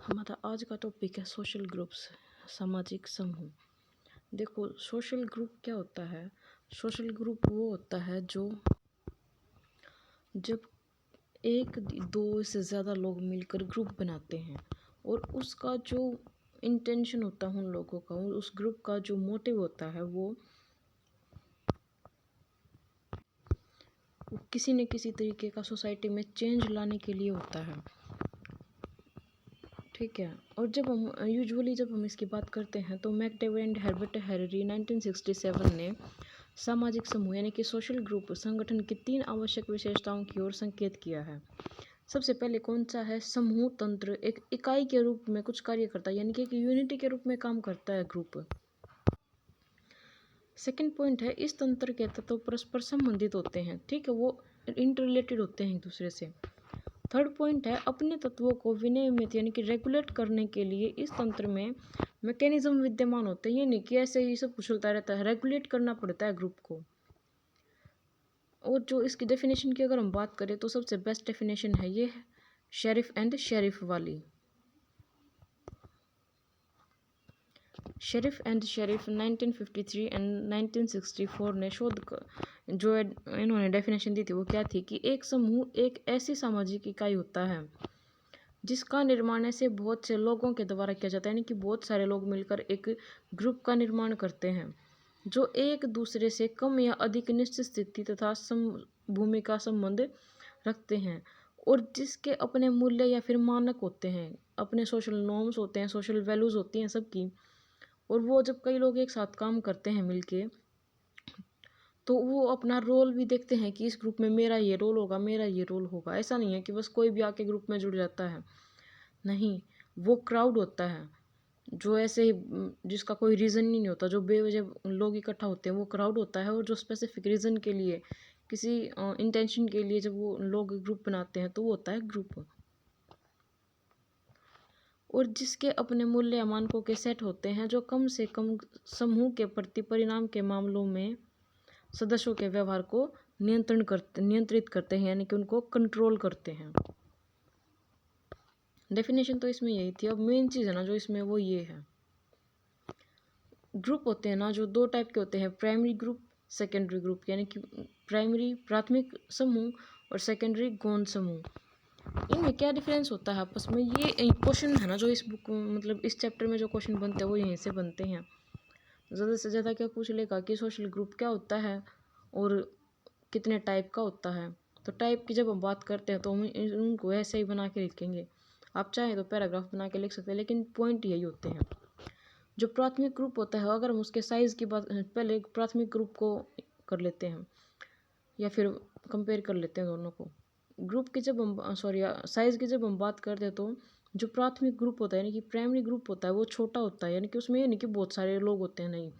हमारा आज का टॉपिक है सोशल ग्रुप्स, सामाजिक समूह। देखो, सोशल ग्रुप क्या होता है। सोशल ग्रुप वो होता है जो जब एक दो से ज़्यादा लोग मिलकर ग्रुप बनाते हैं और उसका जो इंटेंशन होता है उन लोगों का, उस ग्रुप का जो मोटिव होता है वो किसी न किसी तरीके का सोसाइटी में चेंज लाने के लिए होता है। ठीक है। और जब हम इसकी बात करते हैं तो मैकडेविड एंड हर्बर्ट हैररी 1967 ने सामाजिक समूह यानी कि सोशल ग्रुप संगठन की 3 आवश्यक विशेषताओं की ओर संकेत किया है। सबसे पहले कौन सा है? समूह तंत्र एक इकाई के रूप में कुछ कार्य करता है, यानी कि एक यूनिटी के रूप में काम करता है ग्रुप। सेकंड पॉइंट है, इस तंत्र के तत्व परस्पर संबंधित होते हैं। ठीक है, वो इंटररिलेटेड होते हैं एक दूसरे से। थर्ड पॉइंट है, अपने तत्वों को विनियमित यानी कि रेगुलेट करने के लिए इस तंत्र में मैकेनिज्म विद्यमान होते हैं। ये नहीं कि ऐसे ही सब कुछ चलता रहता है, रेगुलेट करना पड़ता है ग्रुप को। और जो इसकी डेफिनेशन की अगर हम बात करें तो सबसे बेस्ट डेफिनेशन है ये शेरिफ एंड शेरिफ वाली। शेरिफ एंड शेरिफ 1953 एंड 1964 ने जो इन्होंने डेफिनेशन दी थी वो क्या थी कि एक समूह एक ऐसी सामाजिक इकाई होता है जिसका निर्माण ऐसे बहुत से लोगों के द्वारा किया जाता है, यानी कि बहुत सारे लोग मिलकर एक ग्रुप का निर्माण करते हैं जो एक दूसरे से कम या अधिक निश्चित स्थिति तथा भूमिका संबंध रखते हैं और जिसके अपने मूल्य या फिर मानक होते हैं, अपने सोशल नॉर्म्स होते हैं, सोशल वैल्यूज़ होती हैं सबकी। और वो जब कई लोग एक साथ काम करते हैं मिलके, तो वो अपना रोल भी देखते हैं कि इस ग्रुप में मेरा ये रोल होगा, मेरा ये रोल होगा। ऐसा नहीं है कि बस कोई भी आके ग्रुप में जुड़ जाता है, नहीं। वो क्राउड होता है जो ऐसे ही जिसका कोई रीज़न नहीं होता, जो बेवजह लोग इकट्ठा होते हैं वो क्राउड होता है। और जो स्पेसिफिक रीज़न के लिए, किसी इंटेंशन के लिए जब वो लोग ग्रुप बनाते हैं तो वो होता है ग्रुप। और जिसके अपने मूल्य या मानकों के सेट होते हैं जो कम से कम समूह के प्रति परिणाम के मामलों में सदस्यों के व्यवहार को नियंत्रित करते हैं, यानी कि उनको कंट्रोल करते हैं। डेफिनेशन तो इसमें यही थी। अब मेन चीज़ है ना जो इसमें वो ये है, ग्रुप होते हैं ना जो 2 टाइप के होते हैं, प्राइमरी ग्रुप, सेकेंडरी ग्रुप। यानी कि प्राइमरी प्राथमिक समूह और सेकेंडरी गौण समूह। इनमें क्या डिफरेंस होता है आपस में? ये क्वेश्चन है ना जो इस बुक मतलब इस चैप्टर में जो क्वेश्चन बनते हैं वो यहीं से बनते हैं। ज़्यादा से ज़्यादा क्या पूछ लेगा कि सोशल ग्रुप क्या होता है और कितने टाइप का होता है। तो टाइप की जब हम बात करते हैं तो हम उनको ऐसे ही बना के लिखेंगे। आप चाहें तो पैराग्राफ बना के लिख सकते हैं, लेकिन पॉइंट यही होते हैं। जो प्राथमिक ग्रुप होता है, अगर हम उसके साइज़ की बात, पहले प्राथमिक ग्रुप को कर लेते हैं या फिर कंपेयर कर लेते हैं दोनों को। ग्रुप की जब हम साइज़ की जब हम बात करते हैं तो जो प्राथमिक ग्रुप होता है यानी कि प्राइमरी ग्रुप होता है वो छोटा होता है, यानी कि उसमें ये नहीं कि बहुत सारे लोग होते हैं, नहीं।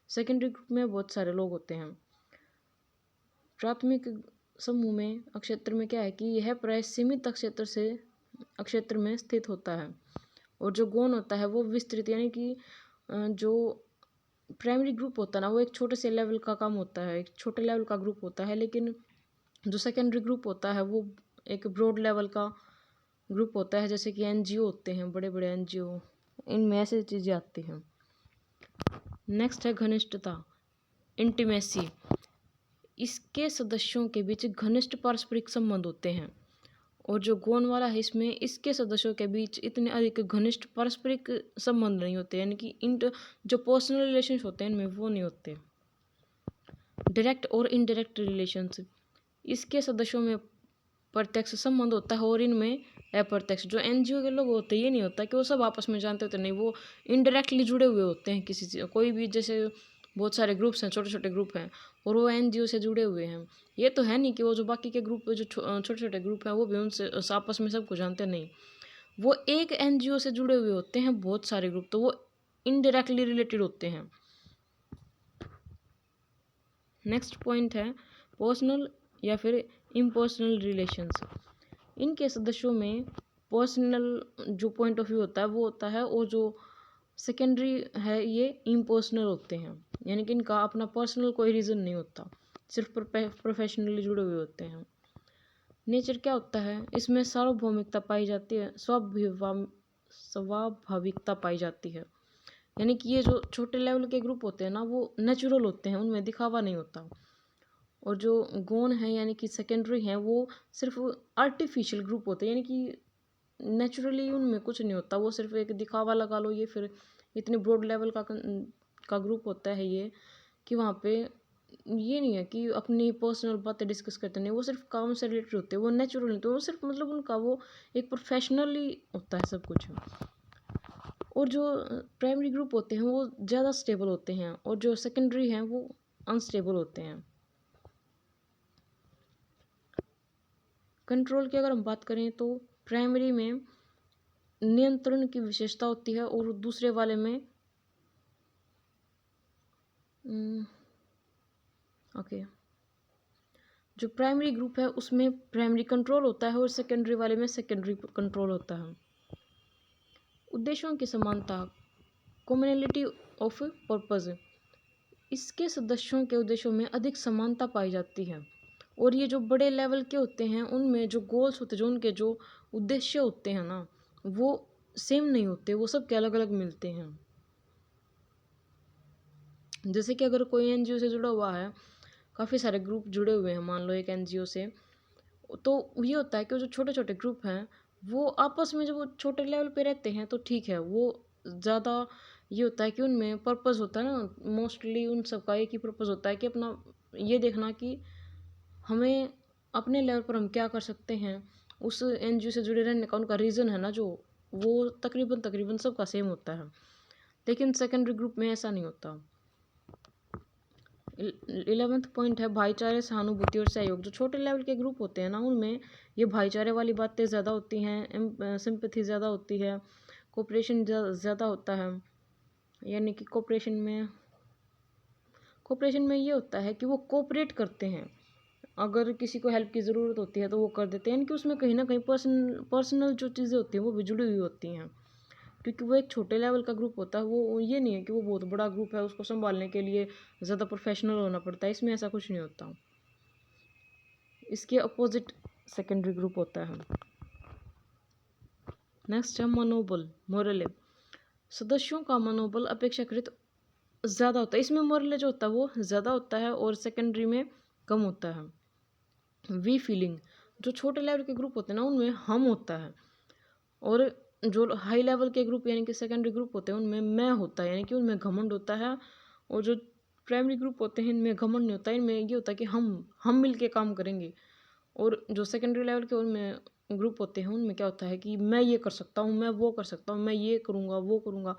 सेकेंडरी ग्रुप में बहुत सारे लोग होते हैं। प्राथमिक समूह में अक्षेत्र में क्या है कि यह प्राय सीमित अक्षेत्र में स्थित होता है। और जो गौण होता है वो विस्तृत, यानी कि जो प्राइमरी ग्रुप होता है ना वो एक छोटे से लेवल का काम होता है, एक छोटे लेवल का ग्रुप होता है। लेकिन जो सेकेंडरी ग्रुप होता है वो एक ब्रॉड लेवल का ग्रुप होता है, जैसे कि एनजीओ होते हैं, बड़े बड़े एनजीओ, इनमें ऐसी चीज़ें आती हैं। नेक्स्ट है घनिष्ठता, इंटीमेसी। इसके सदस्यों के बीच घनिष्ठ पारस्परिक संबंध होते हैं। और जो गौण वाला है इसमें इसके सदस्यों के बीच इतने अधिक घनिष्ठ पारस्परिक संबंध नहीं होते, यानी कि जो पर्सनल रिलेशंस होते हैं इनमें वो नहीं होते। डायरेक्ट और इनडायरेक्ट रिलेशंस, इसके सदस्यों में प्रत्यक्ष संबंध होता है और इनमें अप्रत्यक्ष। जो एनजीओ के लोग होते हैं ये नहीं होता कि वो सब आपस में जानते होते, नहीं, वो इनडायरेक्टली जुड़े हुए होते हैं किसी से। कोई भी, जैसे बहुत सारे ग्रुप्स हैं, छोटे छोटे ग्रुप हैं और वो एनजीओ से जुड़े हुए हैं। ये तो है नहीं कि वो जो बाकी के ग्रुप जो छोटे छोटे ग्रुप हैं वो भी उनसे आपस में सबको जानते नहीं। वो एक एनजीओ से जुड़े हुए होते हैं बहुत सारे ग्रुप, तो वो इनडायरेक्टली रिलेटेड होते हैं। नेक्स्ट पॉइंट है पर्सनल या फिर इम्पर्सनल रिलेशंस। इनके सदस्यों में पर्सनल जो पॉइंट ऑफ व्यू होता है वो होता है, और जो सेकेंडरी है ये इम्पर्सनल होते हैं, यानी कि इनका अपना पर्सनल कोई रीज़न नहीं होता, सिर्फ प्रोफेशनली जुड़े हुए होते हैं। नेचर क्या होता है इसमें? सार्वभौमिकता पाई जाती है, स्वाभाविकता पाई जाती है। यानी कि ये जो छोटे लेवल के ग्रुप होते हैं ना, वो नेचुरल होते हैं, उनमें दिखावा नहीं होता। और जो गौण है यानी कि सेकेंडरी हैं, वो सिर्फ आर्टिफिशियल ग्रुप होते हैं, यानी कि नेचुरली उनमें कुछ नहीं होता, वो सिर्फ एक दिखावा लगा लो। ये फिर इतने ब्रॉड लेवल का ग्रुप होता है ये, कि वहाँ पे ये नहीं है कि अपनी पर्सनल बातें डिस्कस करते नहीं, वो सिर्फ काम से रिलेटेड होते हैं, वो नेचुरल नहीं, तो वो सिर्फ मतलब उनका वो एक प्रोफेशनली होता है सब कुछ। और जो प्राइमरी ग्रुप होते हैं वो ज़्यादा स्टेबल होते हैं, और जो सेकेंडरी हैं वो अनस्टेबल होते हैं। कंट्रोल की अगर हम बात करें तो प्राइमरी में नियंत्रण की विशेषता होती है, और दूसरे वाले में ओके जो प्राइमरी ग्रुप है उसमें प्राइमरी कंट्रोल होता है, और सेकेंडरी वाले में सेकेंडरी कंट्रोल होता है। उद्देश्यों की समानता, कॉमनैलिटी ऑफ पर्पज़, इसके सदस्यों के उद्देश्यों में अधिक समानता पाई जाती है। और ये जो बड़े लेवल के होते हैं उनमें जो गोल्स होते हैं, जो उनके जो उद्देश्य होते हैं ना, वो सेम नहीं होते, वो सब के अलग अलग मिलते हैं। जैसे कि अगर कोई एनजीओ से जुड़ा हुआ है, काफ़ी सारे ग्रुप जुड़े हुए हैं मान लो एक एनजीओ से, तो ये होता है कि जो छोटे छोटे ग्रुप हैं वो आपस में जब वो छोटे लेवल पे रहते हैं तो ठीक है, वो ज़्यादा ये होता है कि उनमें पर्पज़ होता है ना, मोस्टली उन सबका एक ही पर्पज़ होता है कि अपना ये देखना कि हमें अपने लेवल पर हम क्या कर सकते हैं। उस एनजीओ से जुड़े रहने का उनका रीज़न है ना, जो वो तकरीबन सबका सेम होता है। लेकिन सेकेंडरी ग्रुप में ऐसा नहीं होता। 11वां पॉइंट है भाईचारे, सहानुभूति और सहयोग। जो छोटे लेवल के ग्रुप होते हैं ना, उनमें ये भाईचारे वाली बातें ज़्यादा होती हैं, सिंपैथी ज़्यादा होती है, कोऑपरेशन ज़्यादा होता है। यानी कि कोऑपरेशन में ये होता है कि वो कोऑपरेट करते हैं, अगर किसी को हेल्प की ज़रूरत होती है तो वो कर देते हैं। यानी कि उसमें कहीं ना कहीं पर्सनल जो चीज़ें होती हैं वो भी जुड़ी हुई होती हैं, क्योंकि वो एक छोटे लेवल का ग्रुप होता है। वो ये नहीं है कि वो बहुत बड़ा ग्रुप है, उसको संभालने के लिए ज़्यादा प्रोफेशनल होना पड़ता है, इसमें ऐसा कुछ नहीं होता। इसके अपोजिट सेकेंडरी ग्रुप होता है। नेक्स्ट है मनोबल, मोरले। सदस्यों का मनोबल अपेक्षाकृत ज़्यादा होता है, इसमें मोरले जो होता है वो ज़्यादा होता है और सेकेंडरी में कम होता है। वी फीलिंग, जो छोटे लेवल के ग्रुप होते हैं ना उनमें हम होता है, और जो हाई लेवल के ग्रुप यानी कि सेकेंडरी ग्रुप होते हैं उनमें मैं होता है, यानी कि उनमें घमंड होता है। और जो प्राइमरी ग्रुप होते हैं इनमें घमंड नहीं होता है, इनमें ये होता है कि हम मिल के काम करेंगे। और जो सेकेंडरी लेवल के उनमें ग्रुप होते हैं उनमें क्या होता है कि मैं ये कर सकता हूँ, मैं वो कर सकता हूँ, मैं ये करूँगा वो करूँगा।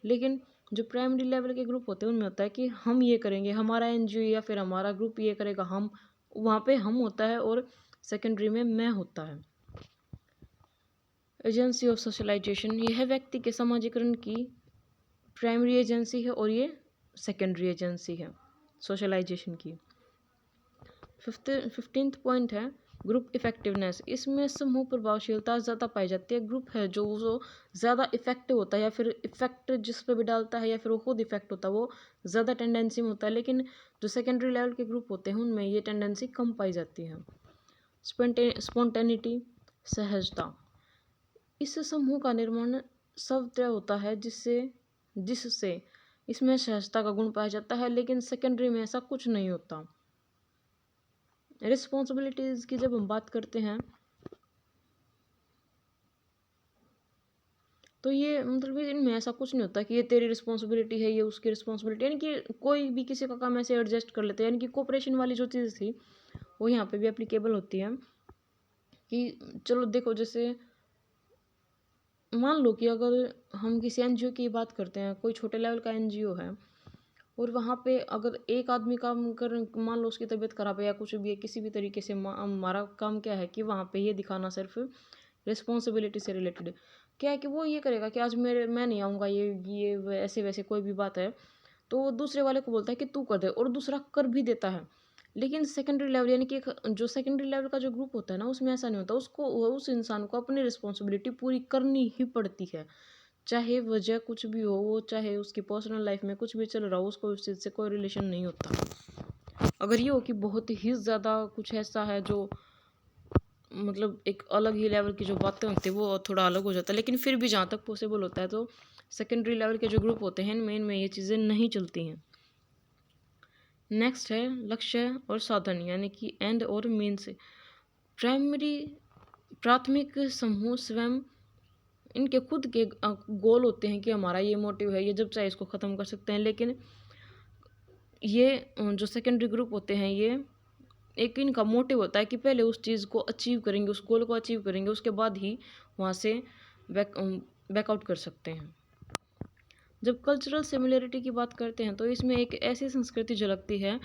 लेकिन जो प्राइमरी लेवल के ग्रुप होते हैं उनमें होता है कि हम ये करेंगे, हमारा एनजीओ या फिर हमारा ग्रुप ये करेगा, हम वहाँ पे हम होता है, और सेकेंडरी में मैं होता है। एजेंसी ऑफ सोशलाइजेशन, यह व्यक्ति के समाजीकरण की प्राइमरी एजेंसी है, और ये सेकेंडरी एजेंसी है सोशलाइजेशन की। 15th पॉइंट है ग्रुप इफेक्टिवनेस, इसमें समूह प्रभावशीलता ज़्यादा पाई जाती है। ग्रुप है जो ज़्यादा इफेक्टिव होता है, या फिर इफेक्ट जिस पे भी डालता है या फिर वो खुद इफेक्ट होता है, वो ज़्यादा टेंडेंसी में होता है। लेकिन जो सेकेंडरी लेवल के ग्रुप होते हैं उनमें ये टेंडेंसी कम पाई जाती है। स्पॉन्टेनिटी, सहजता, इस समूह का निर्माण स्वतः होता है जिससे इसमें सहजता का गुण पाया जाता है। लेकिन सेकेंडरी में ऐसा कुछ नहीं होता। रिस्पॉन्सिबिलिटीज़ की जब हम बात करते हैं तो ये मतलब इनमें ऐसा कुछ नहीं होता कि ये तेरी रिस्पॉन्सिबिलिटी है, ये उसकी रिस्पॉन्सिबिलिटी, यानी कि कोई भी किसी का काम ऐसे एडजस्ट कर लेते हैं। यानी कि कोऑपरेशन वाली जो चीज़ थी वो यहाँ पे भी एप्लीकेबल होती है। कि चलो देखो, जैसे मान लो कि अगर हम किसी एनजीओ की बात करते हैं, कोई छोटे लेवल का एनजीओ है, और वहाँ पे अगर एक आदमी काम कर, मान लो उसकी तबीयत खराब है या कुछ भी है, किसी भी तरीके से हमारा काम क्या है कि वहाँ पे ये दिखाना सिर्फ रिस्पॉन्सिबिलिटी से रिलेटेड क्या है कि वो ये करेगा कि आज मैं नहीं आऊँगा, ये ऐसे वैसे कोई भी बात है तो वो दूसरे वाले को बोलता है कि तू कर दे, और दूसरा कर भी देता है। लेकिन सेकेंडरी लेवल यानी कि जो सेकेंडरी लेवल का जो ग्रुप होता है ना उसमें ऐसा नहीं होता, उसको उस इंसान को अपनी रिस्पॉन्सिबिलिटी पूरी करनी ही पड़ती है, चाहे वजह कुछ भी हो, वो चाहे उसकी पर्सनल लाइफ में कुछ भी चल रहा हो, उसको उस चीज़ से कोई रिलेशन नहीं होता। अगर ये हो कि बहुत ही ज़्यादा कुछ ऐसा है जो मतलब एक अलग ही लेवल की जो बातें होती है वो थोड़ा अलग हो जाता है, लेकिन फिर भी जहाँ तक पॉसिबल होता है तो सेकेंडरी लेवल के जो ग्रुप होते हैं इनमें ये चीज़ें नहीं चलती हैं। नेक्स्ट है लक्ष्य और साधन, यानी कि एंड और मीन्स। प्राइमरी प्राथमिक समूह स्वयं इनके खुद के गोल होते हैं कि हमारा ये मोटिव है, ये जब चाहे इसको ख़त्म कर सकते हैं। लेकिन ये जो सेकेंडरी ग्रुप होते हैं ये एक इनका मोटिव होता है कि पहले उस चीज़ को अचीव करेंगे, उस गोल को अचीव करेंगे, उसके बाद ही वहाँ से बैकआउट कर सकते हैं। जब कल्चरल सिमिलरिटी की बात करते हैं तो इसमें एक ऐसी संस्कृति झलकती है,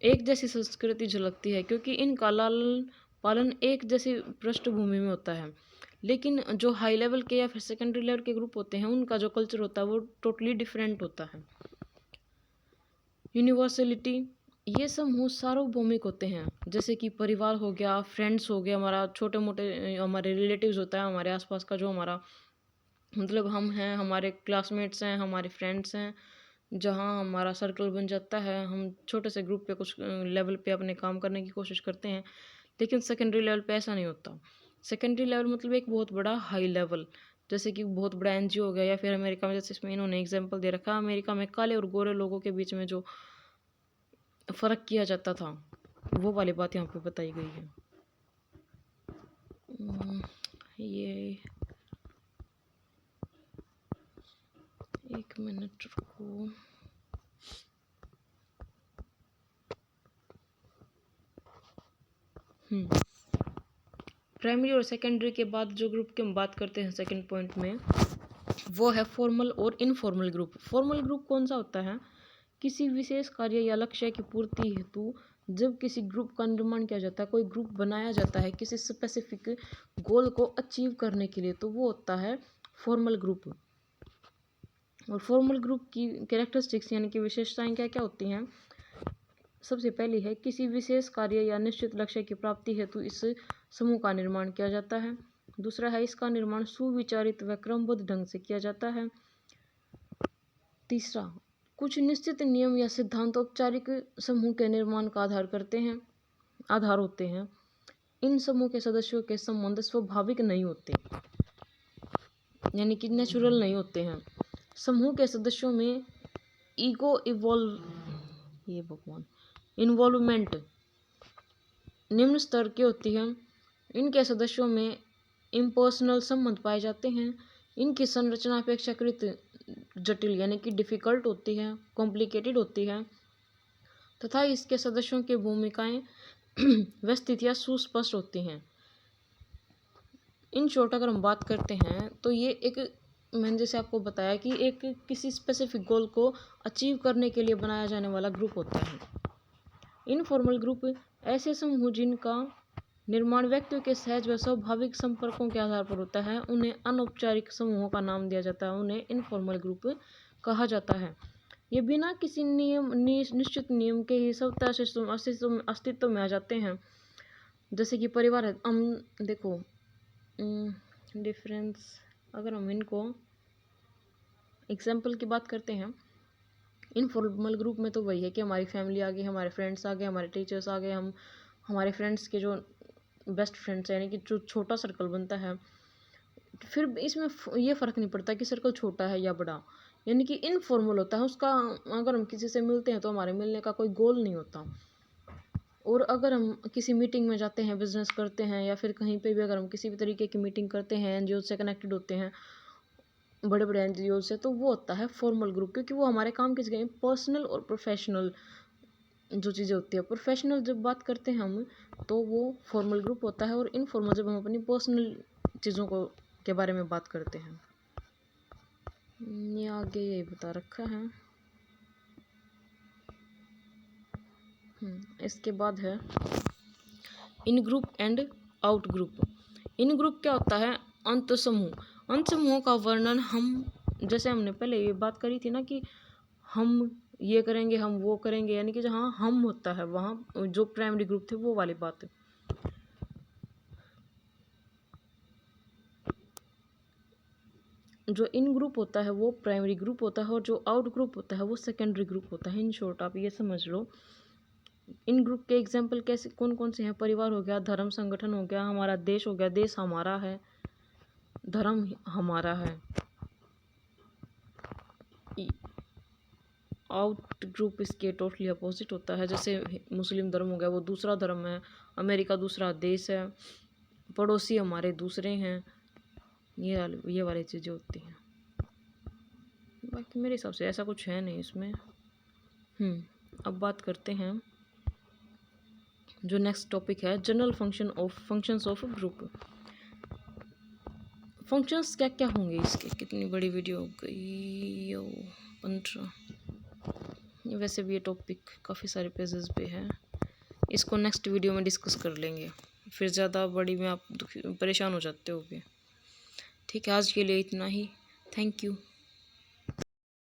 एक जैसी संस्कृति झलकती है, क्योंकि इनका लालन पालन एक जैसी पृष्ठभूमि में होता है। लेकिन जो हाई लेवल के या फिर सेकेंडरी लेवल के ग्रुप होते हैं उनका जो कल्चर होता है वो टोटली डिफरेंट होता है। यूनिवर्सलिटी, ये समूह सार्वभौमिक होते हैं, जैसे कि परिवार हो गया, फ्रेंड्स हो गया, हमारा छोटे मोटे हमारे रिलेटिव्स होता है, हमारे आसपास का जो हमारा मतलब हम हैं, हमारे क्लासमेट्स हैं, हमारे फ्रेंड्स हैं, जहाँ हमारा सर्कल बन जाता है। हम छोटे से ग्रुप पे कुछ लेवल पे अपने काम करने की कोशिश करते हैं, लेकिन सेकेंडरी लेवल पे ऐसा नहीं होता। सेकेंडरी लेवल मतलब एक बहुत बड़ा हाई लेवल, जैसे कि बहुत बड़ा एनजीओ हो गया, या फिर अमेरिका में जैसे इसमें इन्होंने एग्जांपल दे रखा है, अमेरिका में काले और गोरे लोगों के बीच में जो फ़र्क किया जाता था वो वाली बात यहाँ पे बताई गई है। ये एक मिनट रुको। प्राइमरी और सेकेंडरी के बाद जो ग्रुप की हम बात करते हैं सेकंड पॉइंट में, वो है फॉर्मल और इनफॉर्मल ग्रुप। फॉर्मल ग्रुप कौन सा होता है? किसी विशेष कार्य या लक्ष्य की पूर्ति हेतु जब किसी ग्रुप का निर्माण किया जाता है, कोई ग्रुप बनाया जाता है किसी स्पेसिफिक गोल को अचीव करने के लिए, तो वो होता है फॉर्मल ग्रुप। और फॉर्मल ग्रुप की कैरेक्टरिस्टिक्स यानी कि विशेषताएं क्या क्या होती हैं? सबसे पहली है किसी विशेष कार्य या निश्चित लक्ष्य की प्राप्ति हेतु इस समूह का निर्माण किया जाता है। दूसरा है इसका निर्माण सुविचारित व क्रमबद्ध ढंग से किया जाता है। तीसरा, कुछ निश्चित नियम या सिद्धांत औपचारिक समूह के निर्माण का आधार होते हैं। इन समूह के सदस्यों के संबंध स्वाभाविक नहीं होते, यानी कि नेचुरल नहीं होते हैं। समूह के सदस्यों में इन्वॉल्वमेंट निम्न स्तर की होती है। इनके सदस्यों में इम्पर्सनल संबंध पाए जाते हैं। इनकी संरचना अपेक्षाकृत जटिल यानी कि डिफ़िकल्ट होती है, कॉम्प्लिकेटेड होती है, तथा इसके सदस्यों की भूमिकाएं व स्थितियाँ सुस्पष्ट होती हैं। इन शॉर्ट अगर हम बात करते हैं तो ये एक, मैंने जैसे आपको बताया कि एक किसी स्पेसिफिक गोल को अचीव करने के लिए बनाया जाने वाला ग्रुप होता है। इनफॉर्मल ग्रुप ऐसे समूह जिनका निर्माण व्यक्तियों के सहज व स्वाभाविक संपर्कों के आधार पर होता है, उन्हें अनौपचारिक समूहों का नाम दिया जाता है, उन्हें इनफॉर्मल ग्रुप कहा जाता है। ये बिना किसी निश्चित नियम के ही सब तरह से अस्तित्व में आ जाते हैं। जैसे कि परिवार है, हम देखो डिफरेंस, अगर हम इनको एग्जाम्पल की बात करते हैं, इनफॉर्मल ग्रुप में तो वही है कि हमारी फैमिली आ गई, हमारे फ्रेंड्स आ गए, हमारे टीचर्स आ गए, हम हमारे फ्रेंड्स के जो बेस्ट फ्रेंड्स हैं, यानी कि जो छोटा सर्कल बनता है। फिर इसमें ये फ़र्क नहीं पड़ता कि सर्कल छोटा है या बड़ा, यानी कि इनफॉर्मल होता है उसका। अगर हम किसी से मिलते हैं तो हमारे मिलने का कोई गोल नहीं होता। और अगर हम किसी मीटिंग में जाते हैं, बिजनेस करते हैं, या फिर कहीं पे भी अगर हम किसी भी तरीके की मीटिंग करते हैं, एनजीओ से कनेक्टेड होते हैं, बड़े बड़े एनजीओ से, तो वो होता है फॉर्मल ग्रुप, क्योंकि वो हमारे काम की जगह पर्सनल और प्रोफेशनल जो चीज़ें होती है। प्रोफेशनल जब बात करते हैं हम तो वो फॉर्मल ग्रुप होता है, और इनफॉर्मल जब हम अपनी पर्सनल चीज़ों को के बारे में बात करते हैं। ये आगे यही बता रखा है। इसके बाद है in group and out group. In group क्या होता है? अंत समूह। अंत समूहों का वर्णन हम, जैसे हमने पहले ये बात करी थी ना कि हम ये करेंगे, हम वो करेंगे, यानी कि जहाँ हम होता है वहाँ जो प्राइमरी ग्रुप थे वो वाली बात है। जो इन ग्रुप होता है वो प्राइमरी ग्रुप होता है, और जो आउट ग्रुप होता है वो सेकेंडरी ग्रुप होता है। इन शॉर्ट आप ये समझ लो इन ग्रुप के एग्जाम्पल कैसे कौन कौन से हैं? परिवार हो गया, धर्म संगठन हो गया, हमारा देश हो गया, देश हमारा है, धर्म हमारा है। आउट ग्रुप इसके टोटली अपोजिट होता है। जैसे मुस्लिम धर्म हो गया, वो दूसरा धर्म है, अमेरिका दूसरा देश है, पड़ोसी हमारे दूसरे हैं, ये वाली चीज़ें होती हैं। बाकी मेरे हिसाब से ऐसा कुछ है नहीं इसमें। अब बात करते हैं जो नेक्स्ट टॉपिक है, general functions of group. Functions क्या क्या होंगे इसके? कितनी बड़ी वीडियो हो गई, 15। वैसे भी ये टॉपिक काफ़ी सारे पेजेस पे है, इसको नेक्स्ट वीडियो में डिस्कस कर लेंगे, फिर ज़्यादा बड़ी में आप परेशान हो जाते होगे। ठीक है, आज के लिए इतना ही। Thank you.